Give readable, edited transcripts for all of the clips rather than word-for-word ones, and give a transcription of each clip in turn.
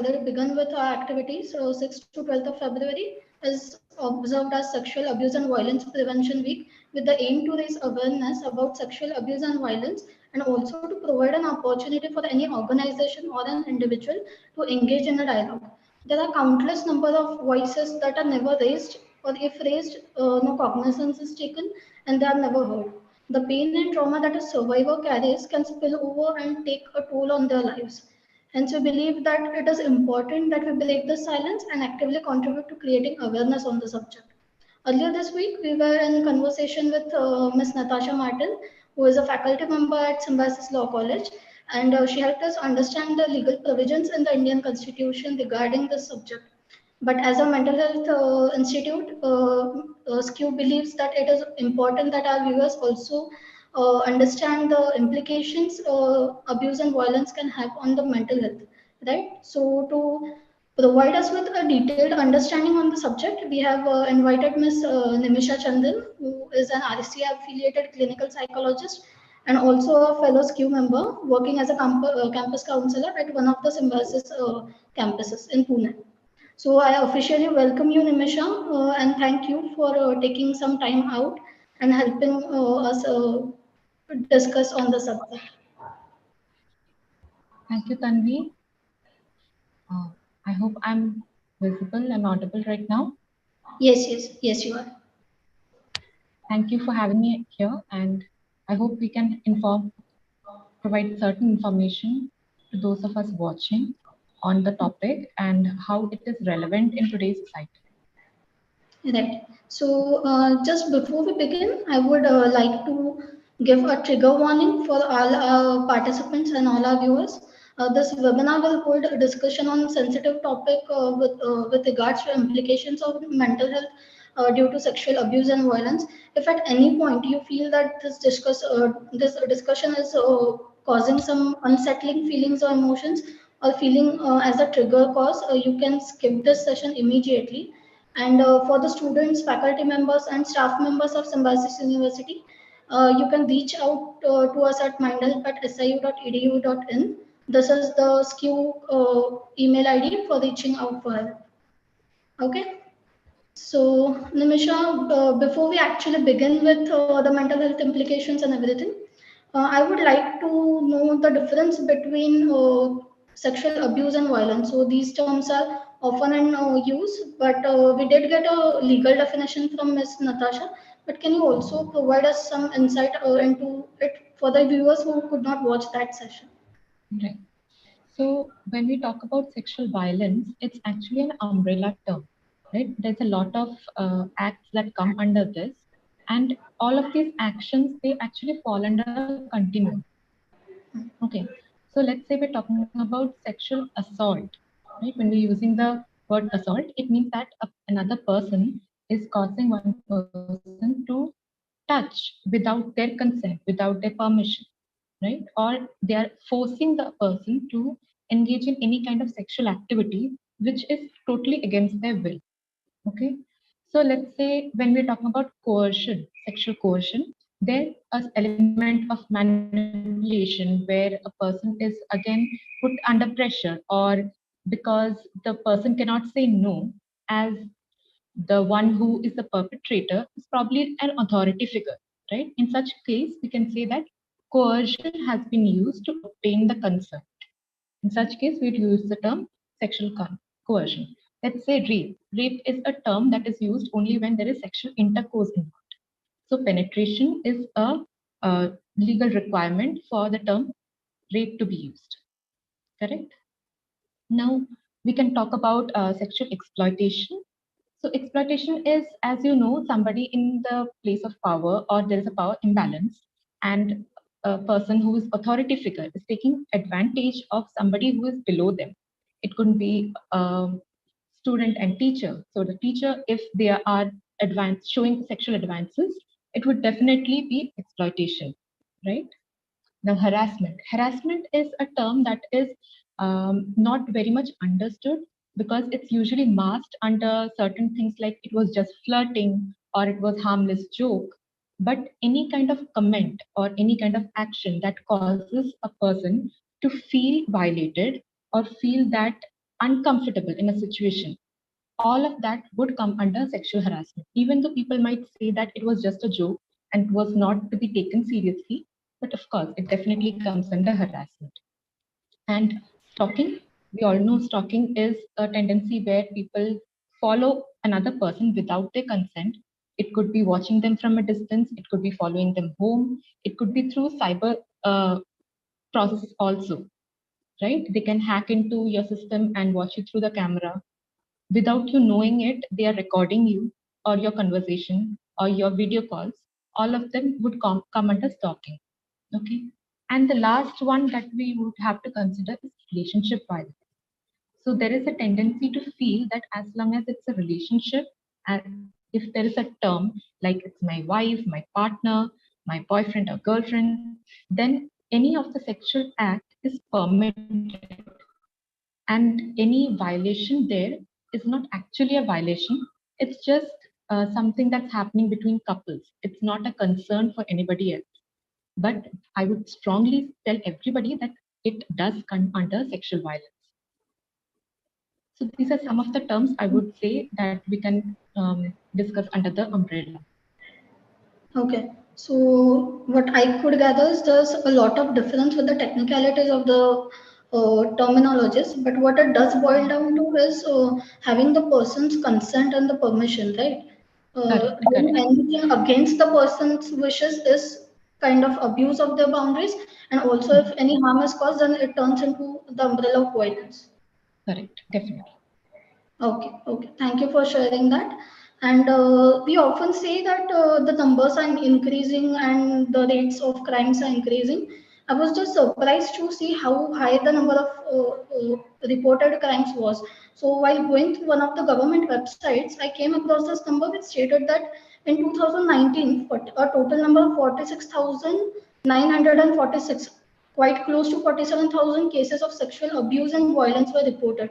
already begun with our activities. 6th to 12th of February is observed as Sexual Abuse and Violence Prevention Week with the aim to raise awareness about sexual abuse and violence, and also to provide an opportunity for any organization or an individual to engage in a dialogue. There are countless number of voices that are never raised, or if raised, no cognizance is taken and they are never heard. The pain and trauma that a survivor carries can spill over and take a toll on their lives. Hence, we believe that it is important that we break the silence and actively contribute to creating awareness on the subject. Earlier this week, we were in conversation with Ms. Natasha Martin, who is a faculty member at Symbiosis Law College, and she helped us understand the legal provisions in the Indian Constitution regarding this subject. But as a mental health institute, SCEW believes that it is important that our viewers also understand the implications abuse and violence can have on the mental health, right? So to provide us with a detailed understanding on the subject, we have invited Ms. Nimisha Chandan, who is an RCA affiliated clinical psychologist and also a fellow SCEW member working as a campus counselor at one of the Symbiosis campuses in Pune. So I officially welcome you, Nimisha, and thank you for taking some time out and helping us discuss on the subject. Thank you, Tanvi. I hope I'm visible and audible right now. Yes, you are. Thank you for having me here, and I hope we can provide certain information to those of us watching on the topic and how it is relevant in today's society. Right. So just before we begin, I would like to give a trigger warning for all our participants and all our viewers. This webinar will hold a discussion on sensitive topic with regards to implications of mental health due to sexual abuse and violence. If at any point you feel that this discussion is causing some unsettling feelings or emotions, or feeling as a trigger cause, you can skip this session immediately. And for the students, faculty members, and staff members of Symbiosis University, you can reach out to us at mindhelp@siu.edu.in. This is the SCEW email ID for reaching out for help. Okay. So, Nimisha, before we actually begin with the mental health implications and everything, I would like to know the difference between sexual abuse and violence. So these terms are often in use, but we did get a legal definition from Ms. Natasha. But can you also provide us some insight into it for the viewers who could not watch that session? Right. So when we talk about sexual violence, it's actually an umbrella term, right? There's a lot of acts that come under this, and all of these actions, they actually fall under a continuum. Okay, so let's say we're talking about sexual assault, right? When we're using the word assault, it means that another person is causing one person to touch without their consent, without their permission, right? Or they are forcing the person to engage in any kind of sexual activity which is totally against their will. Okay, so let's say when we're talking about coercion, sexual coercion, there's an element of manipulation where a person is again put under pressure, or because the person cannot say no, as the one who is the perpetrator is probably an authority figure, right? In such case, we can say that coercion has been used to obtain the consent. In such case, we'd use the term sexual coercion. Let's say rape. Rape is a term that is used only when there is sexual intercourse involved. So penetration is a legal requirement for the term rape to be used. Correct? Now we can talk about sexual exploitation. So exploitation is, as you know, somebody in the place of power, or there is a power imbalance, and a person who is authority figure is taking advantage of somebody who is below them. It could be a student and teacher. So the teacher, if they are advanced, showing sexual advances, it would definitely be exploitation, right? Now, harassment. Harassment is a term that is not very much understood because it's usually masked under certain things like it was just flirting or it was harmless joke. But any kind of comment or any kind of action that causes a person to feel violated or feel that uncomfortable in a situation, all of that would come under sexual harassment. Even though people might say that it was just a joke and was not to be taken seriously, but of course, it definitely comes under harassment. And stalking, we all know stalking is a tendency where people follow another person without their consent. It could be watching them from a distance, it could be following them home, it could be through cyber process also, right? They can hack into your system and watch you through the camera. Without you knowing it, they are recording you or your conversation or your video calls. All of them would come under stalking. Okay. And the last one that we would have to consider is relationship violence. So there is a tendency to feel that as long as it's a relationship, and if there is a term like it's my wife, my partner, my boyfriend or girlfriend, then any of the sexual act is permitted. And any violation there is not actually a violation. It's just something that's happening between couples. It's not a concern for anybody else. But I would strongly tell everybody that it does come under sexual violence. So these are some of the terms I would say that we can discuss under the umbrella. Okay. So what I could gather is there's a lot of difference with the technicalities of the terminologies, but what it does boil down to is having the person's consent and the permission, right? Correct, Doing correct, anything against the person's wishes is kind of abuse of their boundaries, and also if mhm, any harm is caused, then it turns into the umbrella of violence. correct, definitely. Okay, okay. Thank you for sharing that. And we often say that the numbers are increasing and the rates of crimes are increasing. I was just surprised to see how high the number of reported crimes was. So while going through one of the government websites, I came across this number which stated that in 2019, a total number of 46,946, quite close to 47,000 cases of sexual abuse and violence were reported,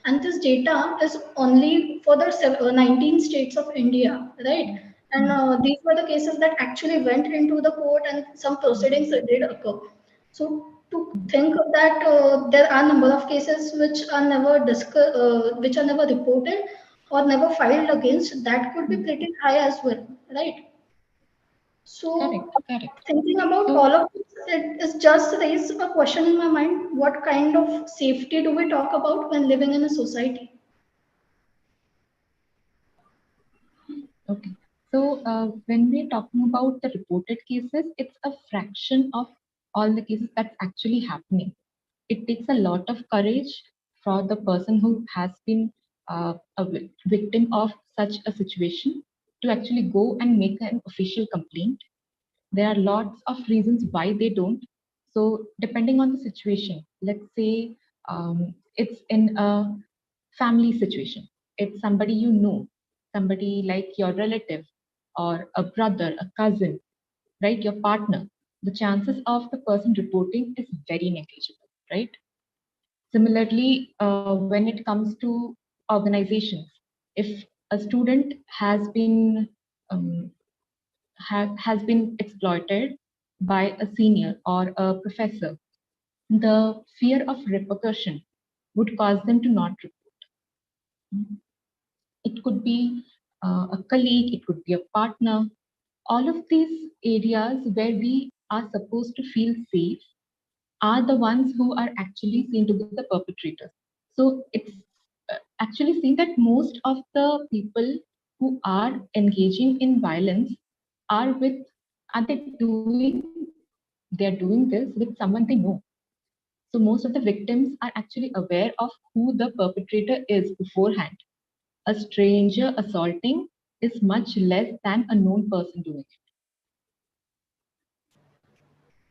and this data is only for the 19 states of India, right? And Mhm, these were the cases that actually went into the court and some proceedings did occur. So to mhm, think of that there are a number of cases which are never reported or never filed against, that could be mhm. pretty high as well, right? So Correct, correct. thinking about all So of this, it is just raised a question in my mind: what kind of safety do we talk about when living in a society? okay. So when we're talking about the reported cases, it's a fraction of all the cases that's actually happening. It takes a lot of courage for the person who has been a victim of such a situation to actually go and make an official complaint. There are lots of reasons why they don't. So depending on the situation, let's say it's in a family situation, it's somebody you know, somebody like your relative or a brother, a cousin, right, your partner, the chances of the person reporting is very negligible, right? Similarly, when it comes to organizations, if a student um, has been exploited by a senior or a professor, the fear of repercussion would cause them to not report. It could be a colleague, it could be a partner. All of these areas where we are supposed to feel safe are the ones who are actually seen to be the perpetrators. So it's actually seen that most of the people who are engaging in violence are with, are they doing, they're doing this with someone they know. So most of the victims are actually aware of who the perpetrator is beforehand. A stranger assaulting is much less than a known person doing it.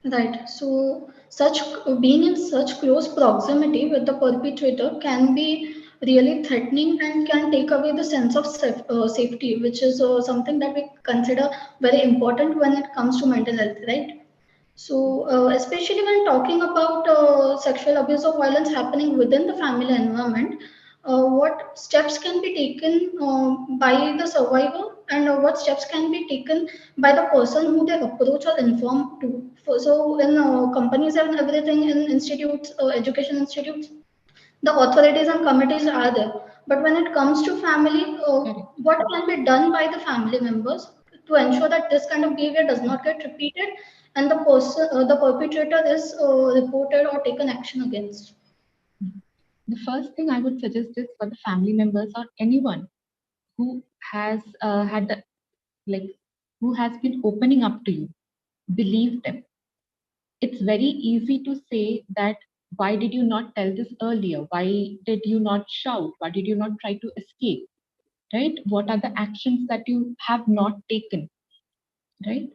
Right. So, such being in such close proximity with the perpetrator can be really threatening and can take away the sense of safety, which is something that we consider very important when it comes to mental health, right? So, especially when talking about sexual abuse or violence happening within the family environment, what steps can be taken by the survivor, and what steps can be taken by the person who they approach or inform to? So, in companies and everything, in institutes, education institutes, the authorities and committees are there. But when it comes to family, what can be done by the family members to ensure that this kind of behavior does not get repeated and the person, the perpetrator is reported or taken action against? The first thing I would suggest is for the family members or anyone who has had the like who has been opening up to you, believe them. It's very easy to say that why did you not tell this earlier? Why did you not shout? Why did you not try to escape? Right? What are the actions that you have not taken? Right?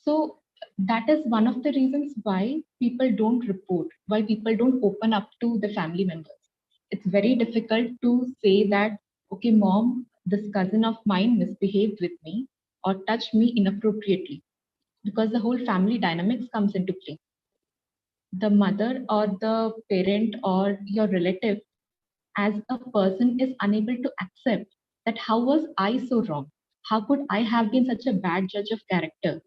So that is one of the reasons why people don't report, why people don't open up to the family members. It's very difficult to say that, okay, mom, this cousin of mine misbehaved with me or touched me inappropriately, because the whole family dynamics comes into play. The mother or the parent or your relative as a person is unable to accept that how was I so wrong? How could I have been such a bad judge of character?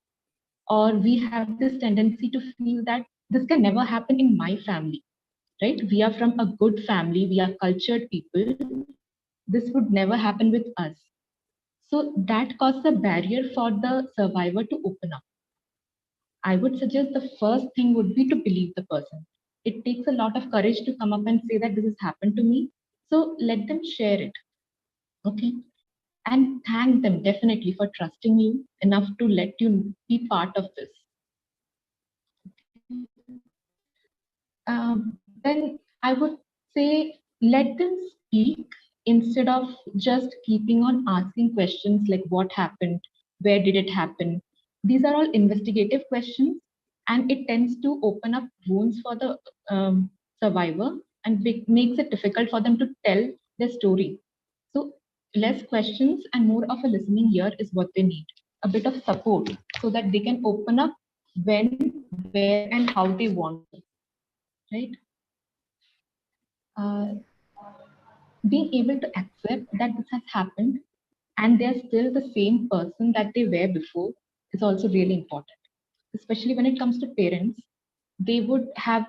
Or we have this tendency to feel that this can never happen in my family, right? We are from a good family, we are cultured people. This would never happen with us. So that causes a barrier for the survivor to open up. I would suggest the first thing would be to believe the person. It takes a lot of courage to come up and say that this has happened to me. So let them share it. Okay. And thank them definitely for trusting you enough to let you be part of this. Then I would say let them speak instead of just keeping on asking questions like what happened, where did it happen. These are all investigative questions, and it tends to open up wounds for the survivor and makes it difficult for them to tell their story. So less questions and more of a listening ear is what they need. A bit of support so that they can open up when, where, and how they want to. Right? Uh, Being able to accept that this has happened and they're still the same person that they were before is also really important. Especially when it comes to parents, they would have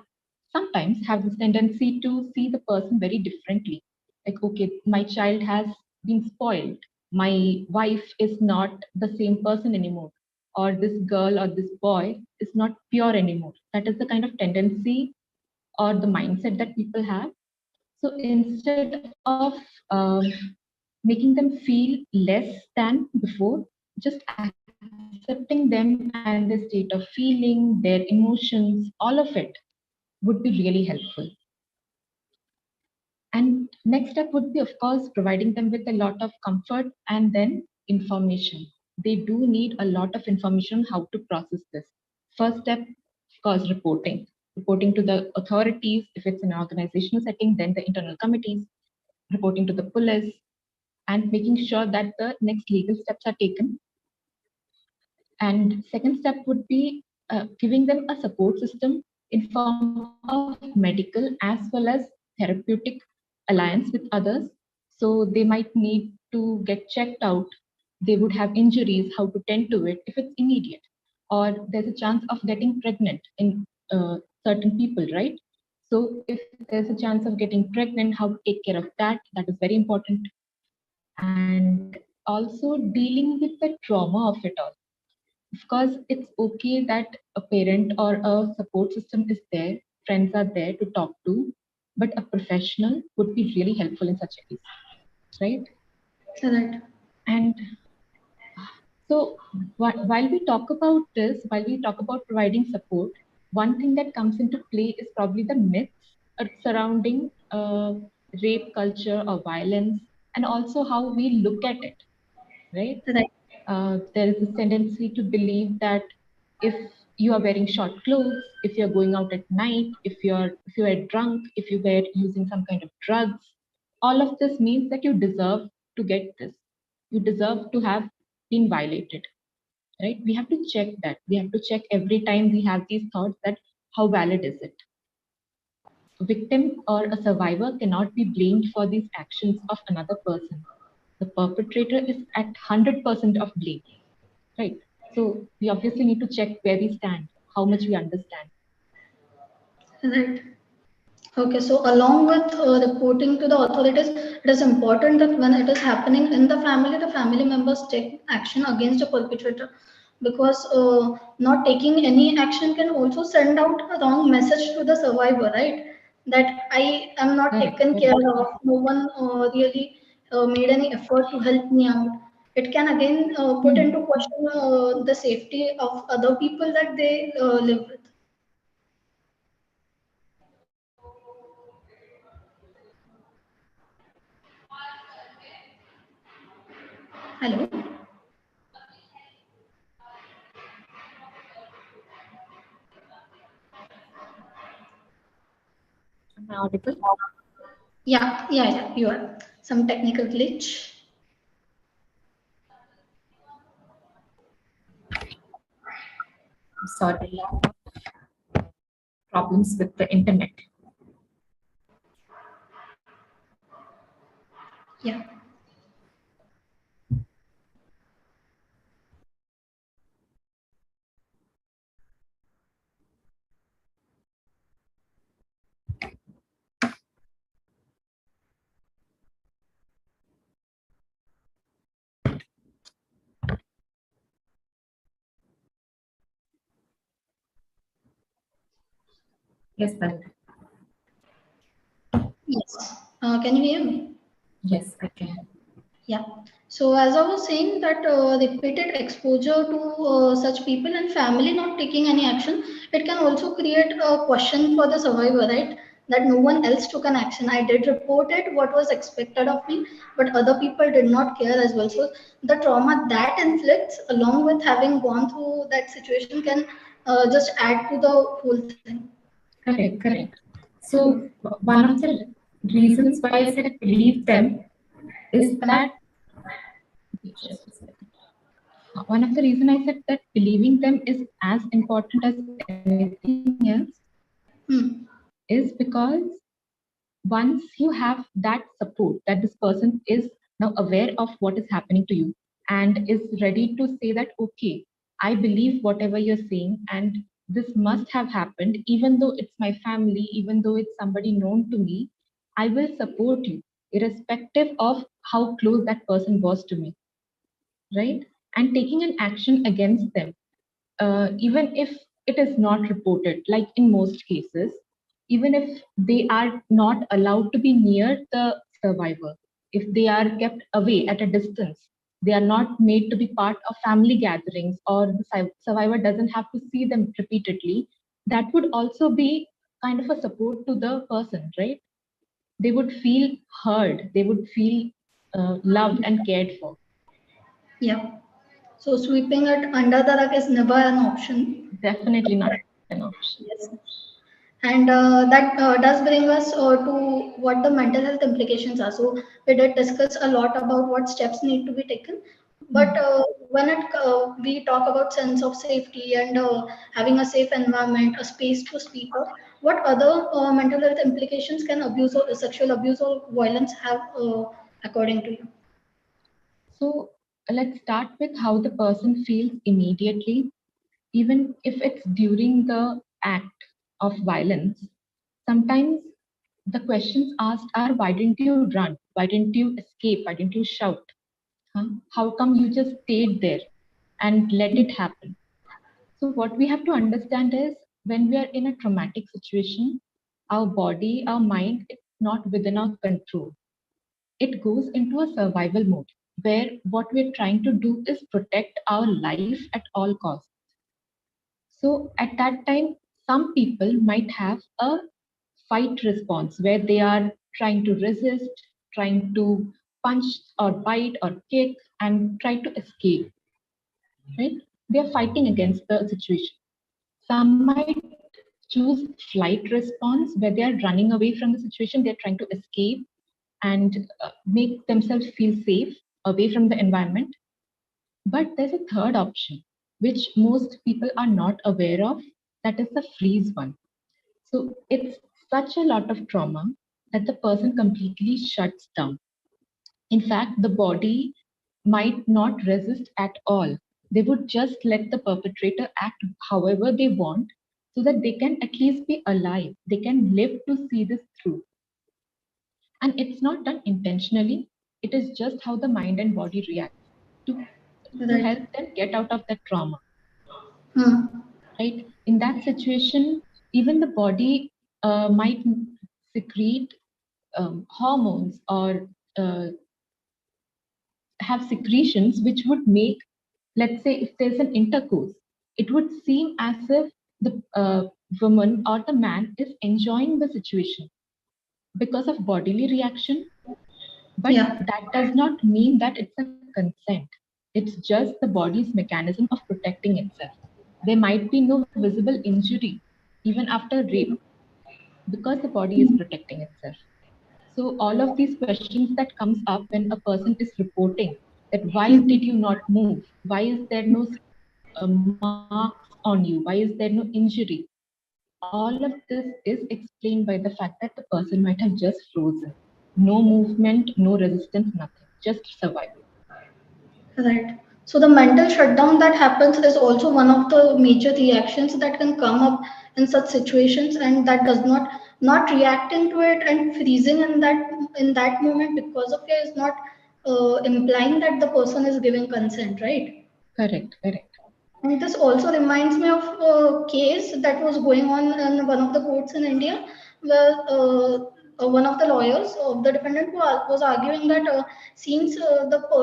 sometimes have this tendency to see the person very differently. Like, okay, my child has been spoiled. My wife is not the same person anymore. Or this girl or this boy is not pure anymore. That is the kind of tendency or the mindset that people have. So instead of making them feel less than before, just accepting them and their state of feeling, their emotions, all of it would be really helpful. And next step would be, of course, providing them with a lot of comfort and then information. They do need a lot of information on how to process this. First step, of course, reporting. Reporting to the authorities. If it's an organizational setting, then the internal committees, reporting to the police, and making sure that the next legal steps are taken. And second step would be giving them a support system in form of medical as well as therapeutic alliance with others. So they might need to get checked out. They would have injuries, how to tend to it if it's immediate. Or there's a chance of getting pregnant in certain people, right? So if there's a chance of getting pregnant, how to take care of that, that is very important. And also dealing with the trauma of it all. Of course, it's okay that a parent or a support system is there, friends are there to talk to, but a professional would be really helpful in such a case, right? Correct. And so while we talk about this, while we talk about providing support, one thing that comes into play is probably the myths surrounding rape culture or violence, and also how we look at it, right? Right. There is this tendency to believe that if you are wearing short clothes, if you're going out at night, if you are drunk, if you were using some kind of drugs, all of this means that you deserve to get this. You deserve to have been violated, right? We have to check that. We have to check every time we have these thoughts that how valid is it? A victim or a survivor cannot be blamed for these actions of another person. The perpetrator is at 100% of blame. Right. So we obviously need to check where we stand, how much we understand. Right. Okay, so along with reporting to the authorities, it is important that when it is happening in the family members take action against the perpetrator, because not taking any action can also send out a wrong message to the survivor, right? That I am not Correct, taken correct. care of, no one really made any effort to help me out. It can again put Hmm. into question the safety of other people that they live with. Hello? Am I audible? Yeah, you are. Some technical glitch. Sorry, problems with the internet. Yeah. Yes, sir. Yes. Can you hear me? Yes, I can. Yeah. So as I was saying that repeated exposure to such people and family not taking any action, it can also create a question for the survivor, right? That no one else took an action. I did report it, what was expected of me, but other people did not care as well. So the trauma that inflicts, along with having gone through that situation, can just add to the whole thing. Correct, correct. So one of the reasons why I said believe them is that one of the reason I said that believing them is as important as anything else Hmm. is because once you have that support that this person is now aware of what is happening to you and is ready to say that, okay, I believe whatever you're saying and this must have happened, even though it's my family, even though it's somebody known to me, I will support you, irrespective of how close that person was to me, right? And taking an action against them, even if it is not reported, like in most cases, even if they are not allowed to be near the survivor, if they are kept away at a distance, they are not made to be part of family gatherings, or the survivor doesn't have to see them repeatedly, that would also be kind of a support to the person, right? They would feel heard, they would feel loved and cared for. Yeah. So sweeping it under the rug is never an option. Definitely not an option. Yes. And that does bring us to what the mental health implications are. So we did discuss a lot about what steps need to be taken. But Hmm. when we talk about sense of safety and having a safe environment, a space to speak out, what other mental health implications can abuse or sexual abuse or violence have, according to you? So let's start with how the person feels immediately, even if it's during the act of violence. Sometimes the questions asked are, why didn't you run? Why didn't you escape? Why didn't you shout? Huh? How come you just stayed there and let it happen? So, what we have to understand is when we are in a traumatic situation, our body, our mind, it's not within our control. It goes into a survival mode where what we're trying to do is protect our life at all costs. So at that time, some people might have a fight response where they are trying to resist, trying to punch or bite or kick and try to escape, right? They are fighting against the situation. Some might choose flight response where they are running away from the situation, they're trying to escape and make themselves feel safe away from the environment. But there's a third option, which most people are not aware of, that is the freeze one. So it's such a lot of trauma that the person completely shuts down. In fact, the body might not resist at all. They would just let the perpetrator act however they want. so that they can at least be alive. They can live to see this through. And it's not done intentionally. It is just how the mind and body react to, to Right. help them get out of that trauma. Hmm. Right? In that situation, even the body might secrete hormones or uh, have secretions which would make, let's say, if there's an intercourse, it would seem as if the woman or the man is enjoying the situation because of bodily reaction, but Yeah. that does not mean that it's a consent. It's just the body's mechanism of protecting itself. There might be no visible injury even after rape because the body is protecting itself. So all of these questions that comes up when a person is reporting that why did you not move? Why is there no marks on you? Why is there no injury? All of this is explained by the fact that the person might have just frozen. No movement, no resistance, nothing, just survival. Right. So the mental shutdown that happens is also one of the major reactions that can come up in such situations, and that does not reacting to it and freezing in that moment because of fear is not implying that the person is giving consent, right? Correct, correct. And this also reminds me of a case that was going on in one of the courts in India, where one of the lawyers of the defendant was arguing that since the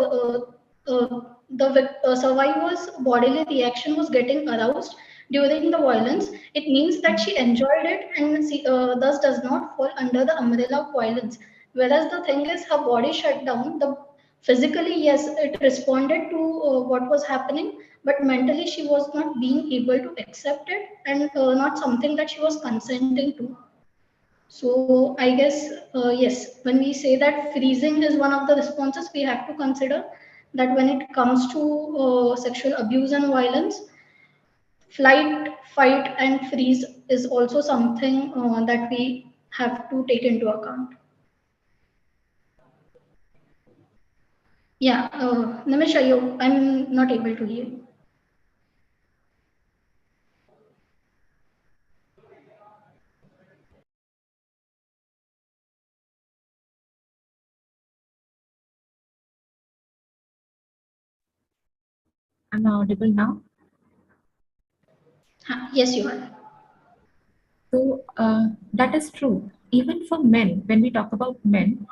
survivor's bodily reaction was getting aroused during the violence, it means that she enjoyed it and thus does not fall under the umbrella of violence. Whereas the thing is, her body shut down. The physically, yes, it responded to what was happening, but mentally she was not being able to accept it and not something that she was consenting to. So I guess yes, when we say that freezing is one of the responses, we have to consider that when it comes to sexual abuse and violence, flight, fight, and freeze is also something that we have to take into account. Yeah, Nimish, I'm not able to hear you. Am I audible now? Yes, you are. So that is true. Even for men, when we talk about men,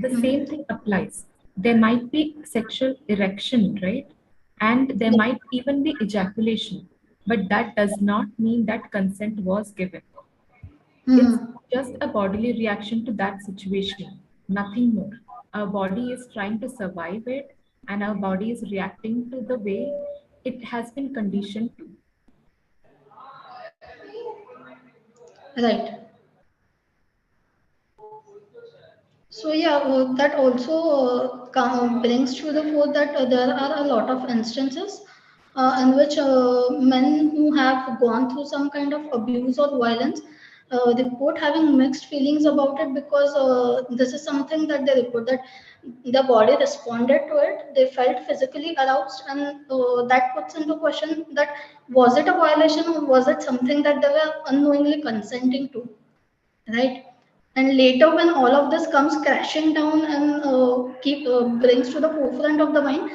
the same Hmm. thing applies. There might be sexual erection, right? And there Yeah. might even be ejaculation, but that does not mean that consent was given. It's Hmm. just a bodily reaction to that situation, nothing more. Our body is trying to survive it, and our body is reacting to the way it has been conditioned to. Right. So yeah, that also brings to the fore that there are a lot of instances in which men who have gone through some kind of abuse or violence report having mixed feelings about it, because this is something that they report that the body responded to it, they felt physically aroused, and that puts into question that was it a violation or was it something that they were unknowingly consenting to, right? And later when all of this comes crashing down and keep brings to the forefront of the mind,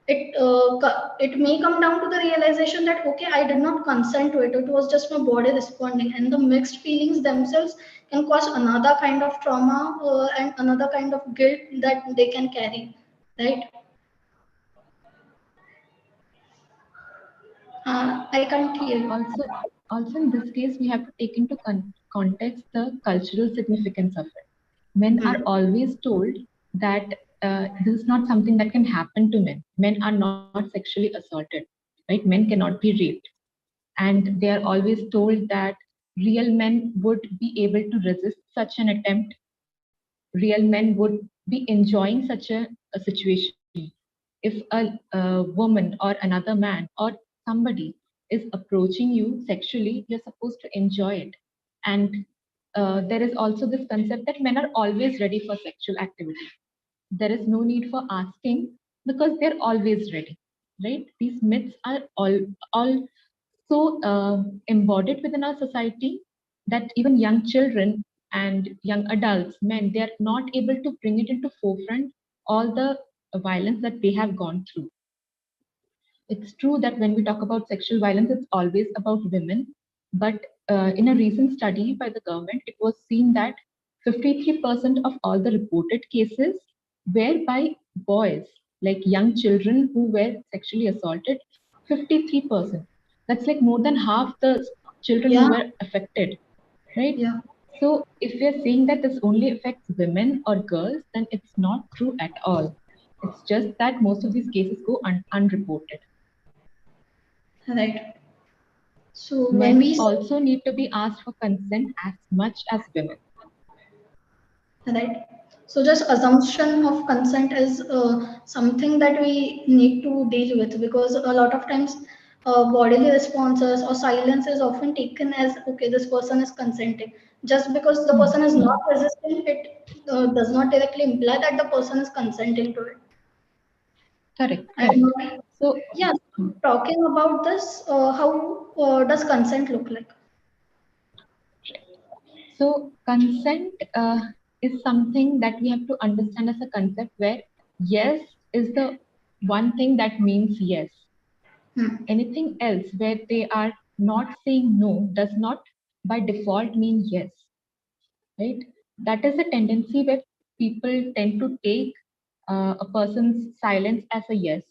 it may come down to the realization that okay, I did not consent to it, it was just my body responding, and the mixed feelings themselves can cause another kind of trauma and another kind of guilt that they can carry, right? I can't hear you. Also, also in this case, we have to take into context the cultural significance of it. Men are Hmm. always told that this is not something that can happen to men. Men are not sexually assaulted, right? Men cannot be raped. And they are always told that real men would be able to resist such an attempt. Real men would be enjoying such a situation. If a woman or another man or somebody is approaching you sexually, you're supposed to enjoy it. And there is also this concept that men are always ready for sexual activity. There is no need for asking because they're always ready, right? These myths are all so embodied within our society that even young children and young adults, men, they are not able to bring it into forefront all the violence that they have gone through. It's true that when we talk about sexual violence, it's always about women. But in a recent study by the government, it was seen that 53% of all the reported cases were by boys, like young children who were sexually assaulted. 53%. That's like more than half the children who Yeah, were affected, right? yeah, So if we are saying that this only affects women or girls, then it's not true at all. It's just that most of these cases go unreported. right. So when Men we also need to be asked for consent as much as women. right, so just assumption of consent is something that we need to deal with, because a lot of times bodily responses or silence is often taken as okay, this person is consenting. Just because the person is not resisting, it does not directly imply that the person is consenting to it. Correct, correct. And So, yeah, talking about this, how does consent look like? so consent is something that we have to understand as a concept where yes is the one thing that means yes. Hmm. Anything else where they are not saying no does not by default mean yes, right? That is a tendency where people tend to take a person's silence as a yes.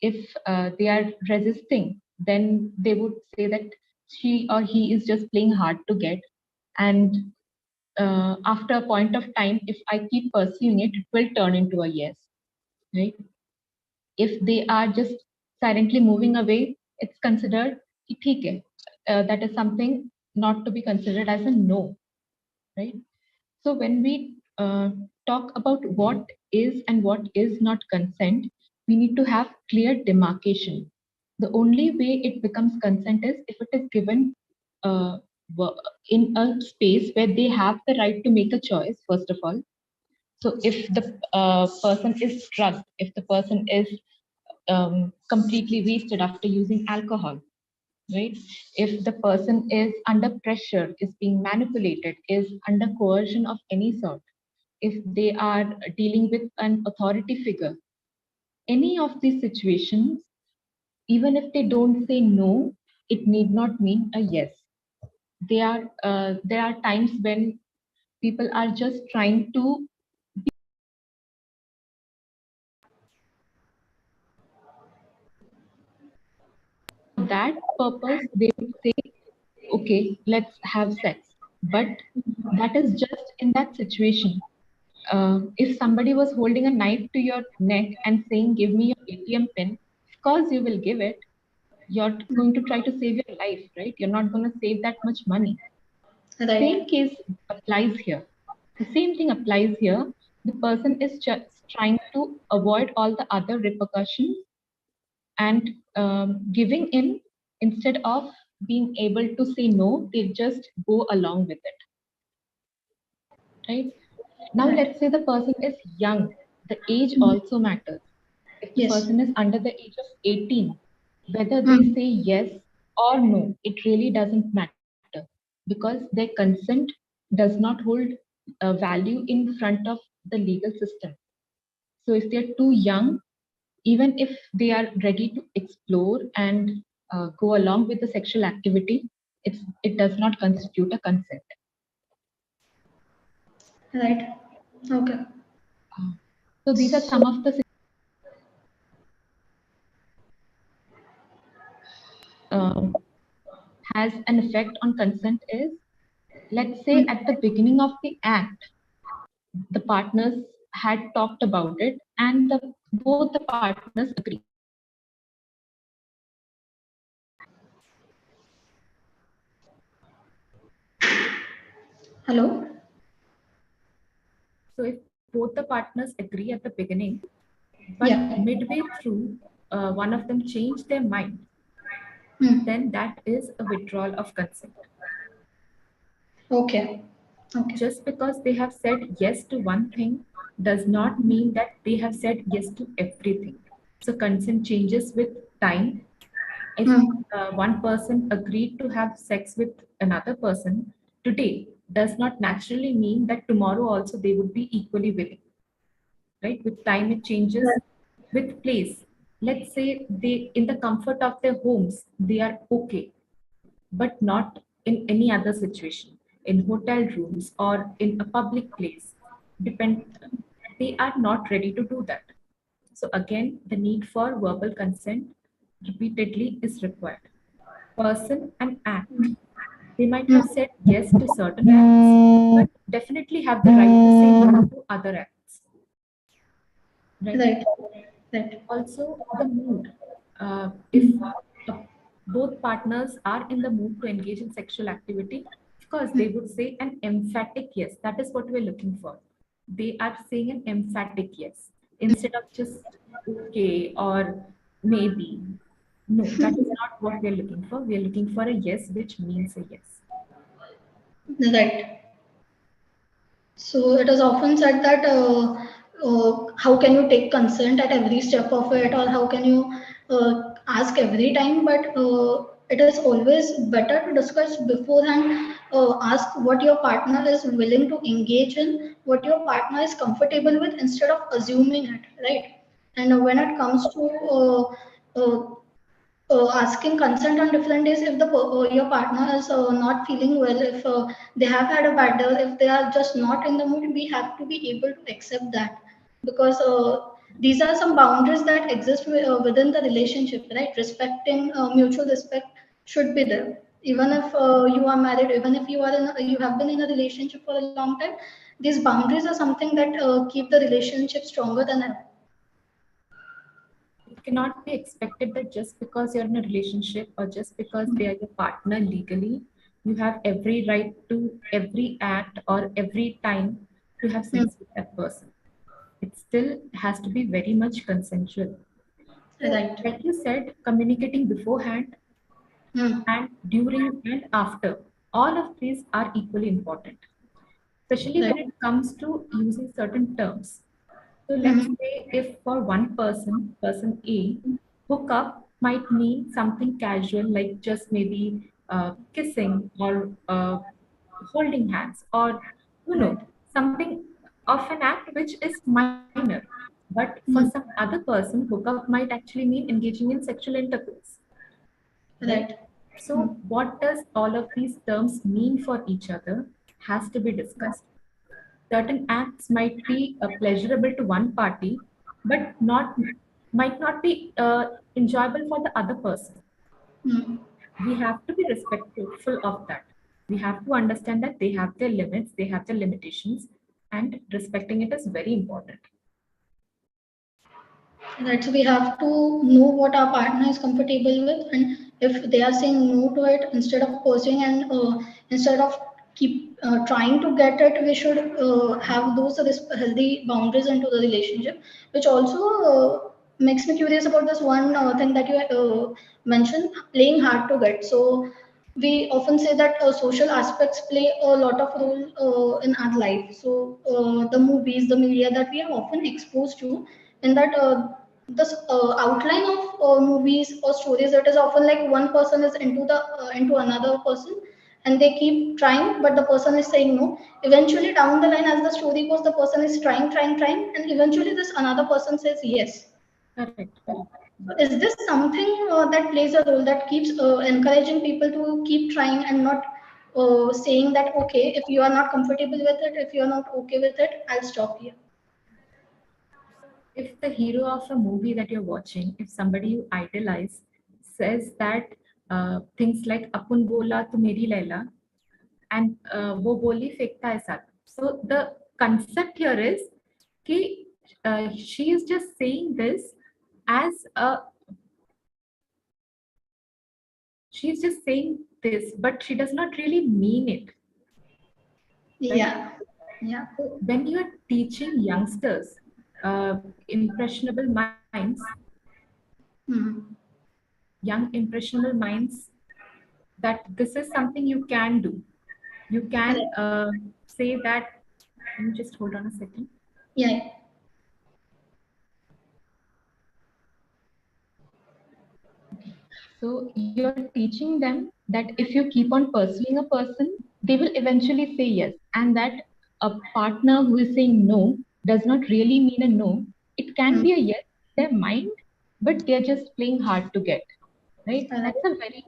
If they are resisting, then they would say that she or he is just playing hard to get. And after a point of time, if I keep pursuing it, it will turn into a yes, right? If they are just silently moving away, it's considered theek hai. That is something not to be considered as a no, right? So when we talk about what is and what is not consent, we need to have clear demarcation. The only way it becomes consent is if it is given uh, in a space where they have the right to make a choice, first of all. So if the person is drugged, if the person is completely wasted after using alcohol, right? If the person is under pressure, is being manipulated, is under coercion of any sort, if they are dealing with an authority figure, any of these situations, even if they don't say no, it need not mean a yes. There are times when people are just trying to that purpose they would say okay, let's have sex. But that is just in that situation. If somebody was holding a knife to your neck and saying, give me your ATM pin, of course you will give it. You're going to try to save your life, right? You're not going to save that much money. Right, Same case applies here. The same thing applies here. The person is just trying to avoid all the other repercussions and giving in instead of being able to say no, they just go along with it, right? Now, right. let's say the person is young. The age Mhm. also matters. If the Yes. person is under the age of 18, whether they Mhm. say yes or no, it really doesn't matter because their consent does not hold value in front of the legal system. So if they're too young, even if they are ready to explore and go along with the sexual activity, it does not constitute a consent. Right. Okay. So these are So, some of the um, has an effect on consent is, let's say mm. at the beginning of the act, the partners had talked about it and both the partners agree. Hello? So if both the partners agree at the beginning, but Yeah. midway through, one of them changed their mind, Hmm. then that is a withdrawal of consent. Okay. Okay. Just because they have said yes to one thing does not mean that they have said yes to everything. So consent changes with time. If one person agreed to have sex with another person today, does not naturally mean that tomorrow also they would be equally willing, right? With time, it changes. With place, let's say they, in the comfort of their homes, they are okay, but not in any other situation, in hotel rooms or in a public place. Depend, they are not ready to do that. So again, the need for verbal consent repeatedly is required. Person and act. They might have said yes to certain acts, but definitely have the right to say no to other acts. Right? Right. Right. Also, the mood. If uh, both partners are in the mood to engage in sexual activity, of course, they would say an emphatic yes. That is what we're looking for. They are saying an emphatic yes instead of just okay or maybe. No, that is not what we're looking for. We're looking for a yes, which means a yes. Right. So it is often said that how can you take consent at every step of it, or how can you ask every time? But it is always better to discuss beforehand. Ask what your partner is willing to engage in, what your partner is comfortable with, instead of assuming it, right? And when it comes to asking consent on different days, if your partner is not feeling well, if they have had a bad day, if they are just not in the mood, we have to be able to accept that, because these are some boundaries that exist within the relationship, right? Respecting, mutual respect should be there, even if you are married, even if you have been in a relationship for a long time. These boundaries are something that keep the relationship stronger than ever. It cannot be expected that just because you're in a relationship or just because they are your partner legally, you have every right to every act or every time to have Hmm. sex with that person. It still has to be very much consensual. So, Right. like you said, communicating beforehand Hmm. and during and after, all of these are equally important, especially when Right. it comes to using certain terms. So let's Hmm. say if for one person, person A, hook up might mean something casual like just maybe kissing or holding hands or Right. something of an act which is minor. But for some Hmm. other person, hookup might actually mean engaging in sexual intercourse, right? Right. Hmm. So what does all of these terms mean for each other has to be discussed. Certain acts might be pleasurable to one party, but not might not be enjoyable for the other person. Hmm. We have to be respectful of that. We have to understand that they have their limits, they have their limitations, and respecting it is very important. Right. So we have to know what our partner is comfortable with, and if they are saying no to it, instead of pursuing and instead of keep trying to get it, we should have those healthy boundaries into the relationship. Which also makes me curious about this one thing that you mentioned, playing hard to get. So we often say that social aspects play a lot of role in our life. So the movies, the media that we are often exposed to, in that this outline of movies or stories, that is often like one person is into another person, and they keep trying, but the person is saying no. Eventually down the line, as the story goes, the person is trying, and eventually this another person says yes. Correct, correct. So is this something that plays a role, that keeps encouraging people to keep trying, and not saying that okay, if you are not comfortable with it, if you are not okay with it, I'll stop here. So if the hero of a movie that you're watching, if somebody you idolize says that things like Apun bola to meri Laila and wo boli फेंकता है साथ. So the concept here is कि she is just saying this as a, she's just saying this, but she does not really mean it, right? Yeah. Yeah. So when you are teaching youngsters, impressionable minds, Hmm. young impressionable minds, that this is something you can do. You can Correct. say that. Can you just hold on a second? Yeah. Okay. So you're teaching them that if you keep on pursuing a person, they will eventually say yes. And that a partner who is saying no does not really mean a no. It can be a yes in their mind, but they're just playing hard to get, right? Right. That's a very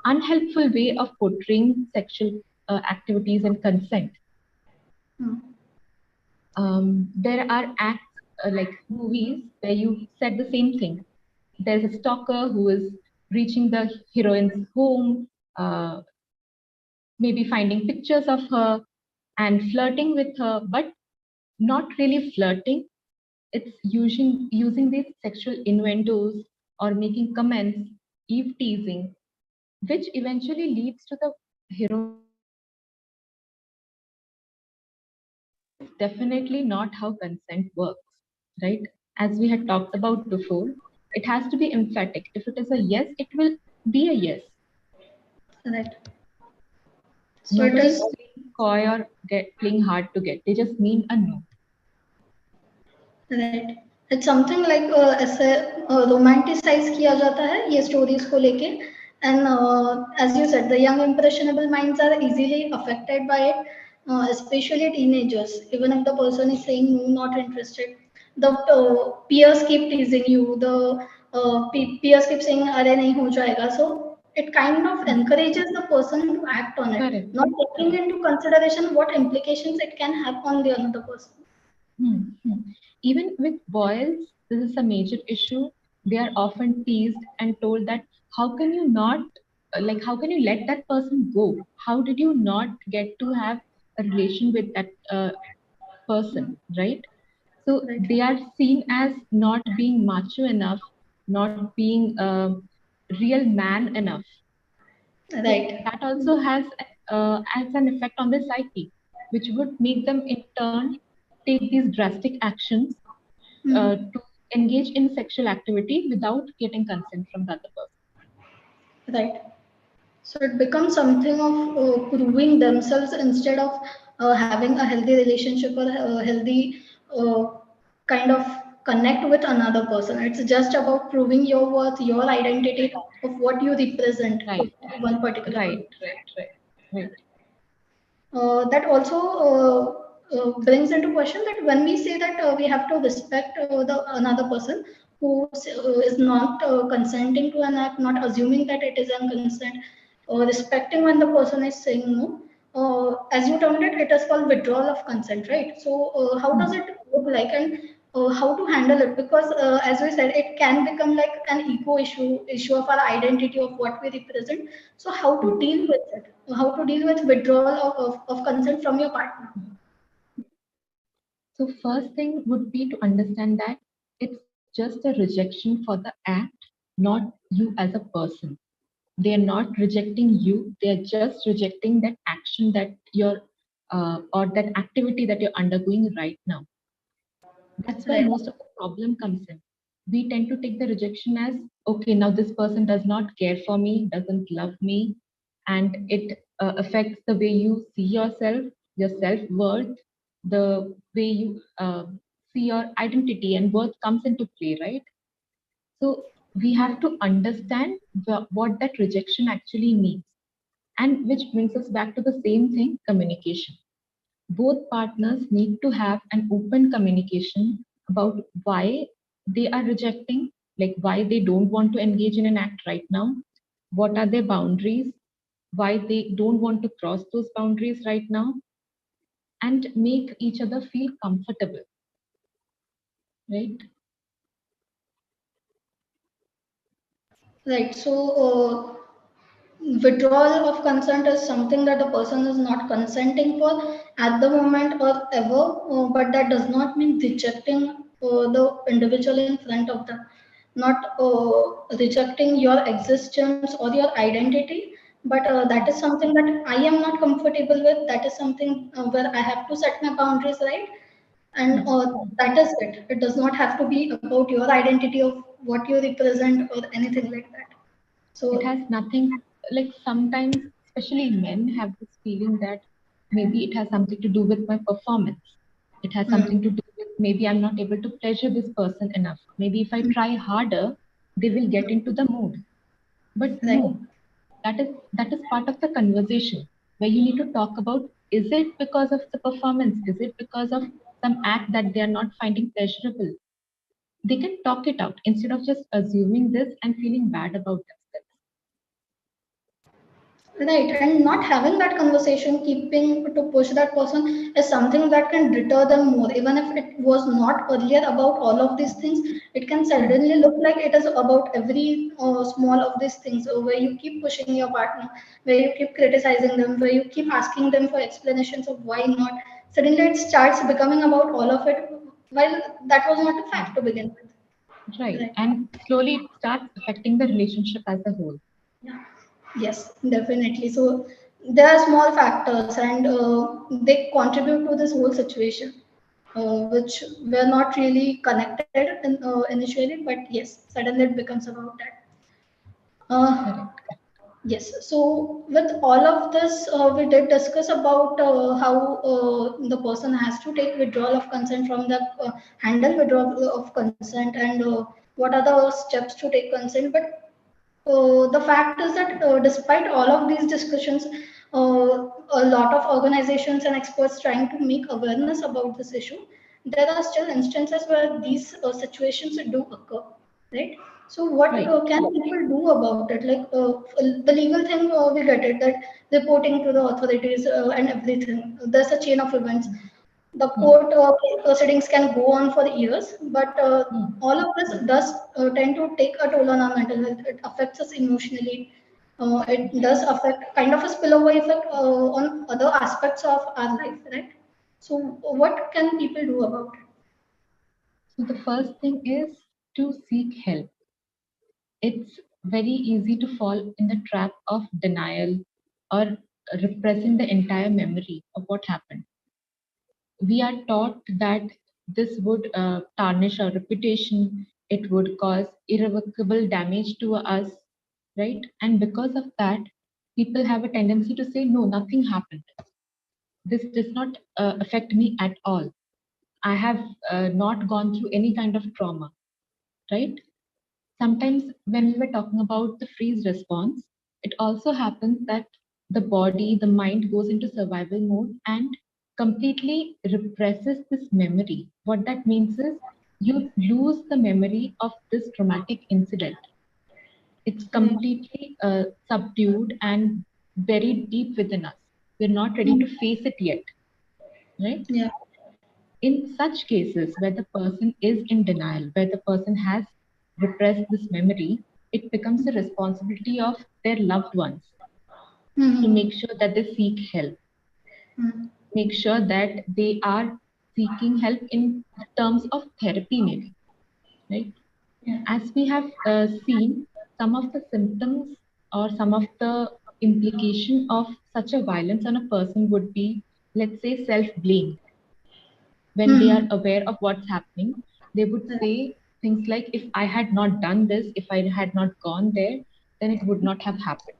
unhelpful way of portraying sexual activities and consent. Hmm. There are acts like movies where you said the same thing. There's a stalker who is reaching the heroine's home, uh, maybe finding pictures of her and flirting with her, but not really flirting. It's using these sexual innuendos or making comments, eve teasing, which eventually leads to the heroine falling in love with the stalker. That's definitely not how consent works, right? As we had talked about before, it has to be emphatic. If it is a yes, it will be a yes. Right. So it Nobody's is playing coy or playing hard to get. They just mean a no. right. It's something like ऐसे romanticize किया जाता है ये stories को लेके, and as you said, the young impressionable minds are easily affected by it, especially teenagers. Even if the person is saying no, not interested, the peers keep teasing you. The peers keep saying अरे नहीं हो जाएगा. So it kind of Hmm. encourages the person to act on it, Correct. not taking Correct. into consideration what implications it can have on the another person. Hmm. Hmm. Even with boys, this is a major issue. They are often teased and told that how can you not, like, how can you let that person go? How did you not get to have a relation with that person, right? So Right. they are seen as not being macho enough, not being a real man enough. So Right. that also has an effect on their psyche, which would make them in turn take these drastic actions Hmm. to engage in sexual activity without getting consent from the other person. Right. So it becomes something of proving themselves instead of having a healthy relationship or a healthy uh, kind of connect with another person. It's just about proving your worth, your identity of what you represent Right, to one particular right, group. right, right, right. That also brings into question that when we say that we have to respect the another person who is not consenting to an act, not assuming that it is a consent, respecting when the person is saying no. As you termed it, it is called withdrawal of consent, right? So how does Hmm. it look like, and how to handle it? Because as we said, it can become like an issue of our identity of what we represent. So how to Hmm. deal with it? How to deal with withdrawal of consent from your partner? So first thing would be to understand that it's just a rejection for the act, not you as a person. They are not rejecting you, they are just rejecting that action that you're or that activity that you're undergoing right now. That's where Right. most of the problem comes in. We tend to take the rejection as okay, now this person does not care for me, doesn't love me, and it affects the way you see yourself, your self worth, the way you see your identity and worth comes into play, right? So we have Right. to understand what that rejection actually means. And which brings us back to the same thing, communication. Both partners need to have an open communication about why they are rejecting, like why they don't want to engage in an act right now, what are their boundaries, why they don't want to cross those boundaries right now, and make each other feel comfortable, right? Right. So withdrawal of consent is something that the person is not consenting for at the moment or ever, but that does not mean rejecting the individual in front of them, not rejecting your existence or your identity, but that is something that I am not comfortable with. That is something where I have to set my boundaries, right? And Hmm. that is it. It does not have to be about your identity of what you represent or anything like that. It So has nothing, like sometimes, especially men have this feeling that maybe it has something to do with my performance. It has something to mm, do with maybe I'm not able to pleasure this person enough. Maybe if I try harder, they will get into the mood. But Right. no, that is part of the conversation where you need to talk about, is it because of the performance? Is it because of some act that they are not finding pleasurable? They can talk it out instead of just assuming this and feeling bad about themselves. Right, and not having that conversation, keeping to push that person is something that can deter them more. Even if it was not earlier about all of these things, it can suddenly look like it is about every small of these things, where you keep pushing your partner, where you keep criticizing them, where you keep asking them for explanations of why not. Suddenly, it starts becoming about all of it, while that was not a Right. fact to begin with. Right. Right. And slowly it starts affecting the relationship as a whole. Yeah. Yes, definitely. So there are small factors, and they contribute to this whole situation, which were not really connected initially, but yes, suddenly it becomes about that. Uh, Correct. yes. So with all of this, we did discuss about how the person has to take withdrawal of consent from the handle withdrawal of consent, and what are the steps to take consent, but the fact is that despite all of these discussions, a lot of organizations and experts trying to make awareness about this issue, there are still instances where these situations do occur, right? So, what Right. can people do about it? Like the legal thing, we get it, that reporting to the authorities and everything. There's a chain of events. The Hmm. court proceedings can go on for years, but Hmm. all of this does tend to take a toll on our mental health. It affects us emotionally. It does affect kind of a spillover effect on other aspects of our life, right? So, what can people do about it? So the first thing is to seek help. It's very easy to fall in the trap of denial or repressing the entire memory of what happened. We are taught that this would tarnish our reputation, it would cause irrevocable damage to us, right? And because of that, people have a tendency to say, no, nothing happened. This does not affect me at all. I have not gone through any kind of trauma, right? Sometimes when we were talking about the freeze response, it also happens that the body, the mind goes into survival mode and completely represses this memory. What that means is you lose the memory of this traumatic incident. It's Right. completely subdued and buried deep within us. We're not ready Mm. to face it yet, right? Yeah. In such cases where the person is in denial, where the person has repressed this memory, it becomes the responsibility of their loved ones to Mm-hmm. make sure that they seek help, Mm. make sure that they are seeking help in terms of therapy, maybe, right? Yeah. As we have seen, some of the symptoms or some of the implication of such a violence on a person would be, let's say, self blame. When they are Mm-hmm. aware of what's happening, they would Right. say things like, if I had not done this, if I had not gone there, then it would not have happened,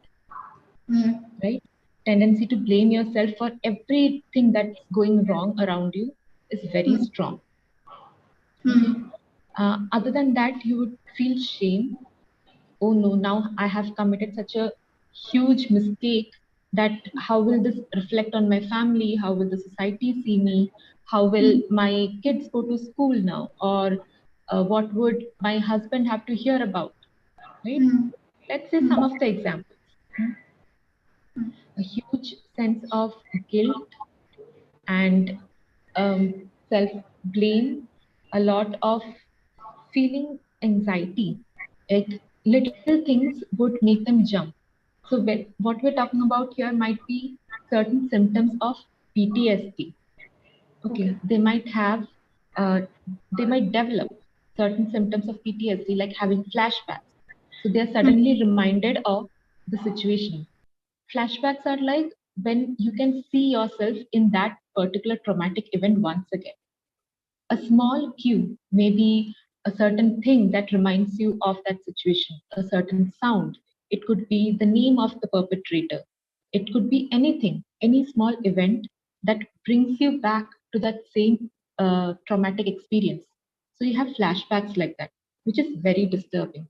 Mm. right? Tendency to blame yourself for everything that's going wrong around you is very Mm. strong. Okay. Mm. Other than that, you would feel shame. Oh no, now I have committed such a huge mistake that how will this reflect on my family? How will the society see me? How will Mm. my kids go to school now? Or what would my husband have to hear about? Right? Mm. Let's say some Mm. of the examples. Hmm? A huge sense of guilt and self blame, a lot of feeling anxiety. Like little things would make them jump. So what we're talking about here might be certain symptoms of PTSD. Okay. Okay, uh, they might develop certain symptoms of PTSD, like having flashbacks. So they're Mm. suddenly reminded of the situation. Flashbacks are like when you can see yourself in that particular traumatic event once again. A small cue, maybe a certain thing that reminds you of that situation, a certain sound. It could be the name of the perpetrator. It could be anything, any small event that brings you back to that same traumatic experience. So you have flashbacks like that, which is very disturbing.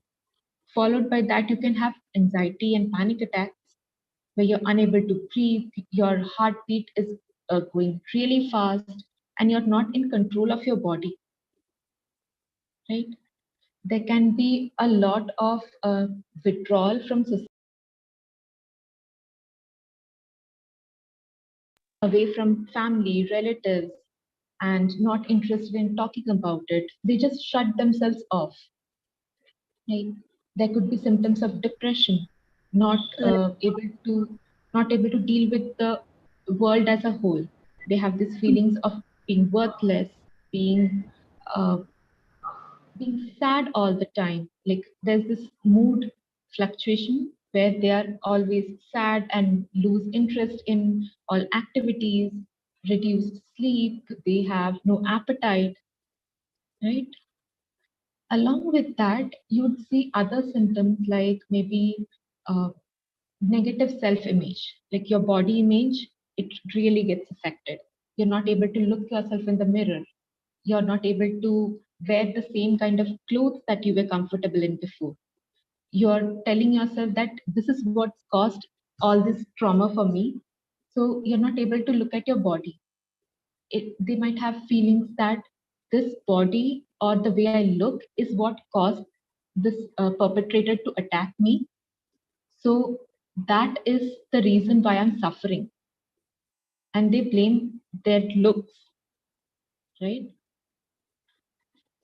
Followed by that, you can have anxiety and panic attacks where you're unable to breathe, your heartbeat is going really fast, and you're not in control of your body, right? There can be a lot of withdrawal from society, away from family, relatives, and not interested in talking about it. They just shut themselves off, right? There could be symptoms of depression, not able to not able to deal with the world as a whole. They have these feelings of being worthless, being uh, being sad all the time. Like there's this mood fluctuation where they are always sad and lose interest in all activities, reduced sleep, they have no appetite, right? Along with that, you would see other symptoms like maybe uh, negative self-image, like your body image, it really gets affected. You're not able to look yourself in the mirror. You're not able to wear the same kind of clothes that you were comfortable in before. You're telling yourself that this is what's caused all this trauma for me. So you're not able to look at your body. They might have feelings that this body or the way I look is what caused this perpetrator to attack me. So that is the reason why I'm suffering. And they blame their looks, right?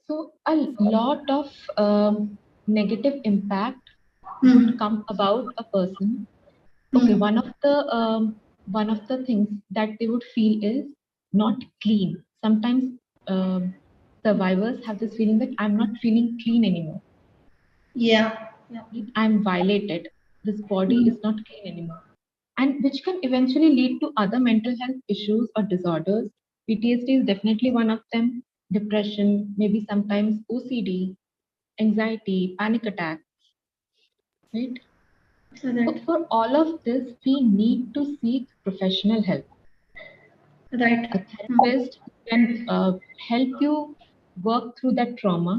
So a lot of negative impact would Mm-hmm. come about a person. Okay, Mm-hmm. one of the things that they would feel is not clean. Sometimes survivors have this feeling that I'm not feeling clean anymore. Yeah. Yeah. Right? I'm violated. This body Mm. is not clean anymore, and which can eventually lead to other mental health issues or disorders. PTSD is definitely one of them. Depression, maybe sometimes OCD, anxiety, panic attacks, right? So Right. for all of this, we need to seek professional help. Right. A therapist can help you work through that trauma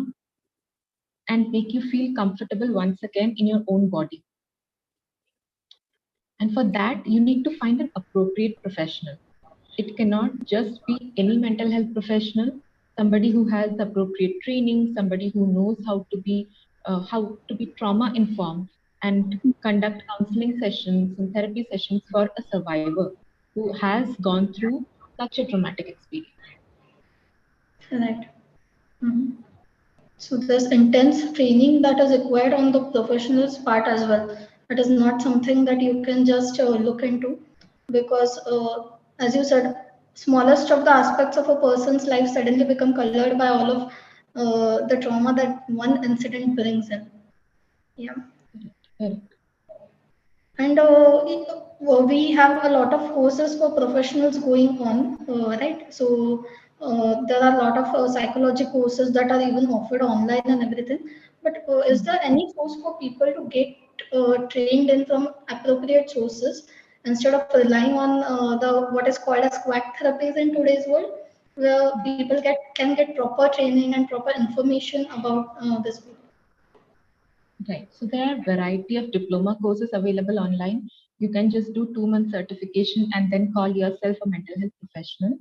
and make you feel comfortable once again in your own body. And for that, you need to find an appropriate professional. It cannot just be any mental health professional, somebody who has appropriate training, somebody who knows how to be trauma informed and conduct counseling sessions and therapy sessions for a survivor who has gone through such a traumatic experience. Right. Mhm. So there's intense training that is required on the professionals part as well. It is not something that you can just look into because, as you said, smallest of the aspects of a person's life suddenly become colored by all of the trauma that one incident brings in. Yeah. Correct. And we have a lot of courses for professionals going on, right? So there are a lot of psychology courses that are even offered online and everything. But is there any course for people to get trained in from appropriate sources instead of relying on the what is called as quack therapies in today's world, where people can get proper training and proper information about this? Right. So there are a variety of diploma courses available online. You can just do 2 month certification and then call yourself a mental health professional.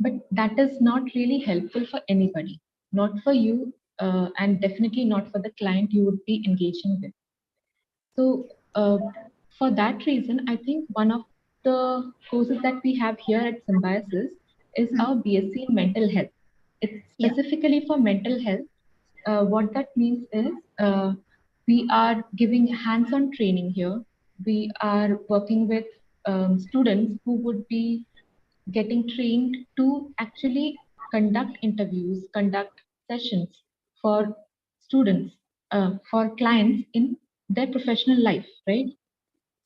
But that is not really helpful for anybody, not for you, and definitely not for the client you would be engaging with. So, for that reason, I think one of the courses that we have here at Symbiosis is our BSc in mental health. It's Yeah. specifically for mental health. What that means is we are giving hands on training here. We are working with students who would be getting trained to actually conduct interviews, conduct sessions for students, for clients in their professional life, right?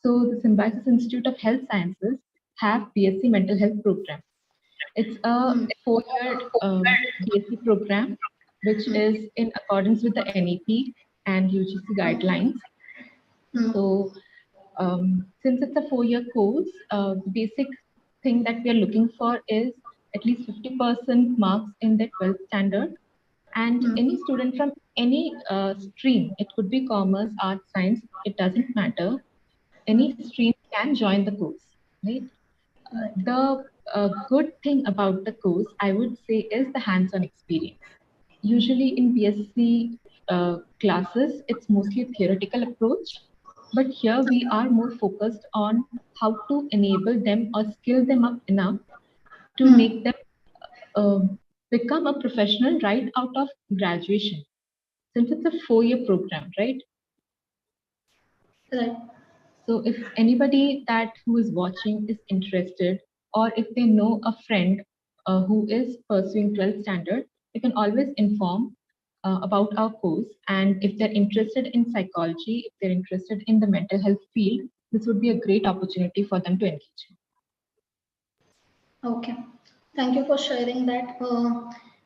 So the Symbiosis Institute of Health Sciences have BSc Mental Health program. It's a Mm. 4 year BSc program, which is in accordance with the NEP and UGC guidelines. Mm. So since it's a 4 year course, the basic thing that we are looking for is at least 50% marks in the 12th standard And any student from any stream, it could be commerce, art, science, it doesn't matter. Any stream can join the course, right? Right. The good thing about the course, I would say, is the hands-on experience. Usually in BSc classes, it's mostly a theoretical approach, but here we are more focused on how to enable them or skill them up enough to make them uh, become a professional right out of graduation. Since it's a 4-year program, right? Right. So if anybody that who is watching is interested, or if they know a friend who is pursuing 12th standard, you can always inform about our course. And if they're interested in psychology, if they're interested in the mental health field, this would be a great opportunity for them to engage. Okay. Thank you for sharing that.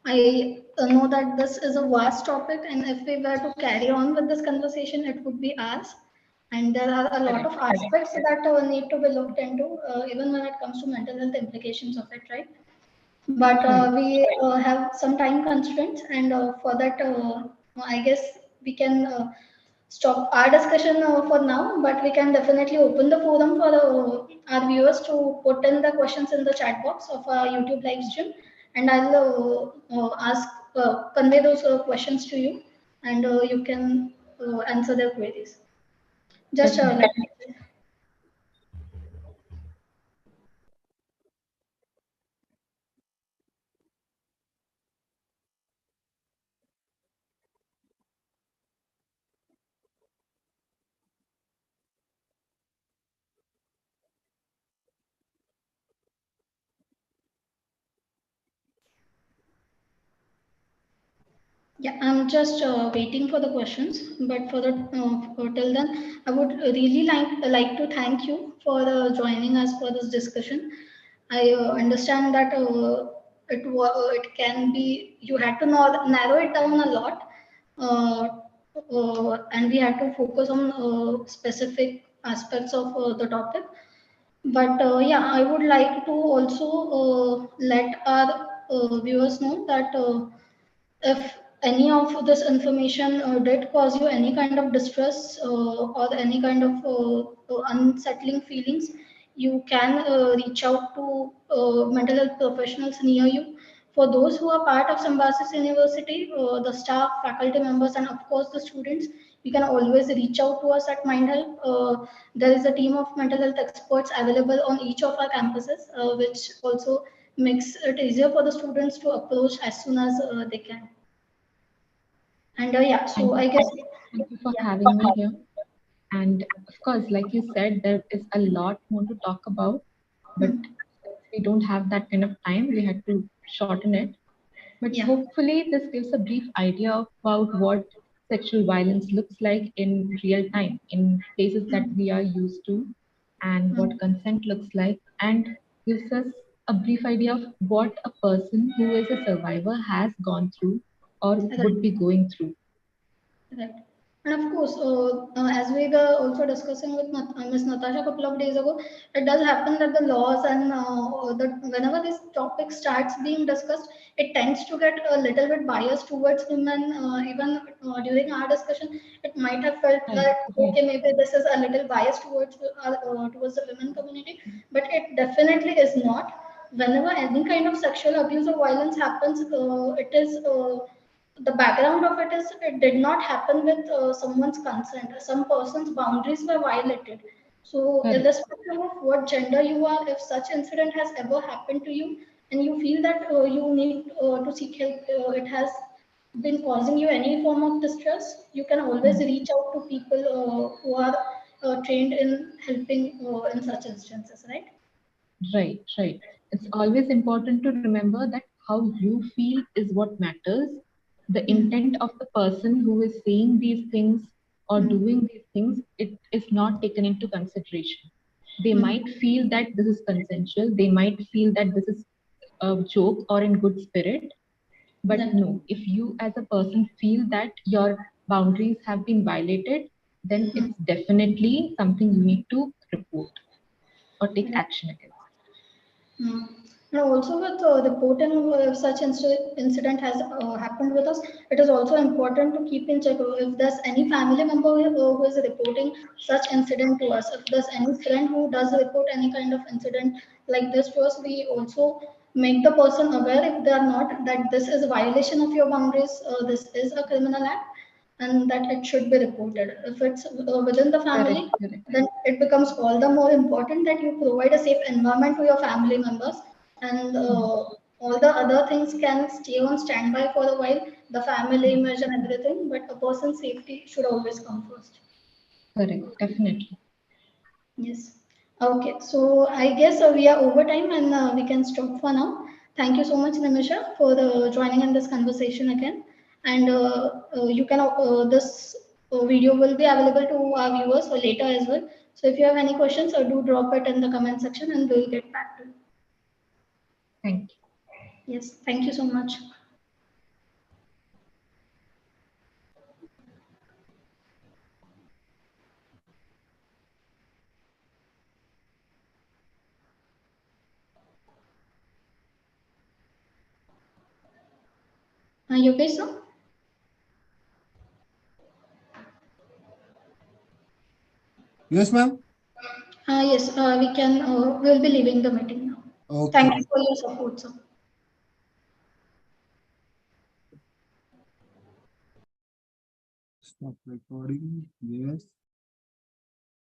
I know that this is a vast topic, and if we were to carry on with this conversation, it would be hours. And there are a lot Correct. of aspects that need to be looked into, even when it comes to mental health implications of it, right? But Right. we have some time constraints, and for that, I guess we can stop our discussion for now, but we can definitely open the forum for our viewers to put in the questions in the chat box of our YouTube live stream, and I'll convey those questions to you, and you can answer their queries. Just Definitely. let me. Yeah, I'm just waiting for the questions, but till then, I would really like to thank you for joining us for this discussion. I understand that it can be you had to narrow it down a lot, uh, and we had to focus on specific aspects of the topic. But yeah, I would like to also let our viewers know that. If any of this information did cause you any kind of distress or any kind of unsettling feelings, you can reach out to mental health professionals near you. For those who are part of Symbiosis University, the staff, faculty members, and of course the students, you can always reach out to us at MindHelp. There is a team of mental health experts available on each of our campuses, which also makes it easier for the students to approach as soon as they can. And yeah, so Thank you. I guess, Thank you for yeah, having me here. And of course, like you said, there is a lot more to talk about, but hmm, we don't have that kind of time. We had to shorten it. But yeah, hopefully, this gives a brief idea about what sexual violence looks like in real time, in places that hmm, we are used to, and hmm, what consent looks like, and gives us a brief idea of what a person who is a survivor has gone through or right. would be going through. Right. And of course, as we were also discussing with Ms. Natasha a couple of days ago, it does happen that the laws and whenever this topic starts being discussed, it tends to get a little bit biased towards women. Even during our discussion, it might have felt Right, that right, okay, maybe this is a little biased towards the women community, but it definitely is not. Whenever any kind of sexual abuse or violence happens, it is. The background of it is it did not happen with someone's consent. Some person's boundaries were violated. So, correct. irrespective of what gender you are, if such incident has ever happened to you and you feel that you need to seek help, it has been causing you any form of distress, you can always Hmm. reach out to people who are trained in helping in such instances, right? Right, right. It's always important to remember that how you feel is what matters. The Hmm. intent of the person who is saying these things or Hmm. doing these things, it is not taken into consideration. They Hmm. might feel that this is consensual, they might feel that this is a joke or in good spirit, but Right. no, if you as a person feel that your boundaries have been violated, then Hmm. it's definitely something you need to report or take Right. action against. Hmm. And also with reporting such incident has happened with us, it is also important to keep in check if there's any family member who is reporting such incident to us. If there's any friend who does report any kind of incident like this to us, we also make the person aware if they are not that this is a violation of your boundaries, this is a criminal act, and that it should be reported. If it's within the Correct, family, correct, then it becomes all the more important that you provide a safe environment to your family members, and all the other things can stay on standby for a while, the family image and everything, but a person's safety should always come first. correct, definitely. Yes. Okay, so I guess we are over time and we can stop for now. Thank you so much, Nimisha, for joining in this conversation again. And you can this video will be available to our viewers for later as well. So if you have any questions, do drop it in the comment section and we'll get back to you. Thank you. Yes, thank you so much. You okay, sir? Yes, ma'am. Yes, we can. We'll be leaving the meeting now. Thank Okay. you for your support, sir. Stop recording. Yes.